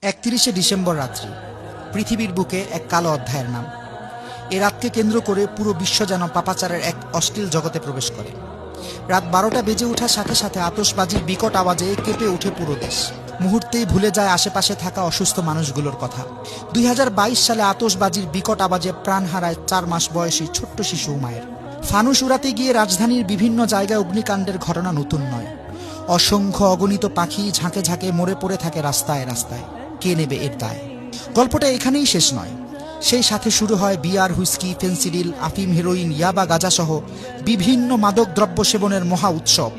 31শে December রাত্রি, পৃথিবীর বুকে এক কালো অধ্যায়ের নাম। এ রাতকে কেন্দ্র করে পুরো বিশ্ব যেন পাপাচারের এক অশ্লীল জগতে প্রবেশ করে। রাত 12টা বেজে ওঠার সাথে সাথে আতশবাজির বিকট আওয়াজে কেঁপে ওঠে পুরো দেশ। মুহূর্তেই ভুলে যায় আশেপাশে থাকা অসুস্থ মানুষগুলোর কথা। 2022 সালে আতশবাজির বিকট আওয়াজে প্রাণ হারায় 4 মাস বয়সী ছোট্ট শিশু উমায়ের। ফানুস উড়াতে গিয়ে রাজধানীর বিভিন্ন জায়গায় অগ্নিকাণ্ডের ঘটনা নতুন নয়। অসংখ্য অগণিত পাখি ঝাঁকে ঝাঁকে মরে পড়ে থাকে রাস্তায় রাস্তায়। কে নেবে এর দায়? গল্পটা এখানেই শেষ নয়। সেই সাথে শুরু হয় বিয়ার, হুইস্কি, ফেন্সিডিল, আফিম, হেরোইন, ইয়াবা, গাঁজাসহ বিভিন্ন মাদক দ্রব্য সেবনের মহা উৎসব।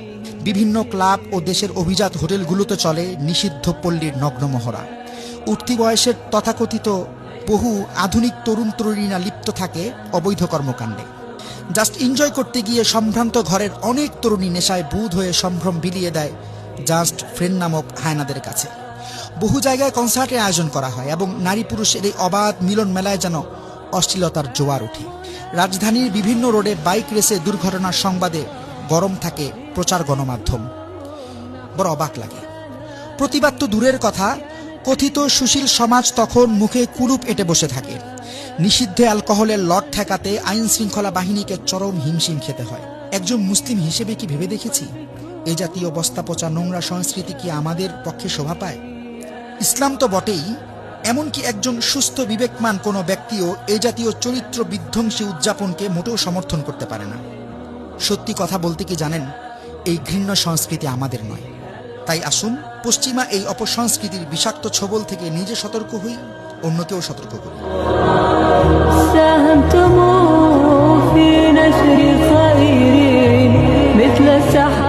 বিভিন্ন ক্লাব ও দেশের অভিজাত হোটেলগুলোতে চলে নিষিদ্ধ পল্লীর নগ্ন মহড়া। উঠতি বয়সের তথাকথিত বহু আধুনিক তরুণ তরুণীরা লিপ্ত থাকে অবৈধ কর্মকাণ্ডে। জাস্ট এনজয় করতে গিয়ে সম্ভ্রান্ত ঘরের অনেক তরুণী নেশায় বুঁদ হয়ে সম্ভ্রম বিলিয়ে দেয় জাস্ট ফ্রেন্ড নামক হায়নাদের কাছে। বহু জায়গায় কনসার্টের আয়োজন করা হয় এবং নারী পুরুষের এই অবাধ মিলন মেলায় যেন অশ্লীলতার জোয়ার ওঠে। রাজধানীর বিভিন্ন রোডে বাইক রেসে দুর্ঘটনার সংবাদে গরম থাকে প্রচার গণমাধ্যম। বড় অবাক লাগে। প্রতিবাদ তো দূরের কথা, কথিত সুশীল সমাজ তখন মুখে কুলুপ এঁটে বসে থাকে। নিষিদ্ধ অ্যালকোহলের লট ঠেকাতে আইন শৃঙ্খলা বাহিনীকে চরম হিমশিম খেতে হয়। একজন মুসলিম হিসেবে কি ভেবে দেখেছি এ জাতীয় বস্তা পচা নোংরা সংস্কৃতি কি আমাদের পক্ষে শোভা পায়? ইসলাম তো বটেই, এমনকি একজন সুস্থ বিবেকমান কোনো ব্যক্তিও এ জাতীয় চরিত্র বিধ্বংসী উদযাপনকে মোটেও সমর্থন করতে পারে না। সত্যি কথা বলতে কি জানেন, এই ঘৃণ্য সংস্কৃতি আমাদের নয়। তাই আসুন পশ্চিমা এই অপসংস্কৃতির বিষাক্ত ছোবল থেকে নিজে সতর্ক হই, অন্যকেও সতর্ক করি। ساهمتم في نشر خير مثل السحاب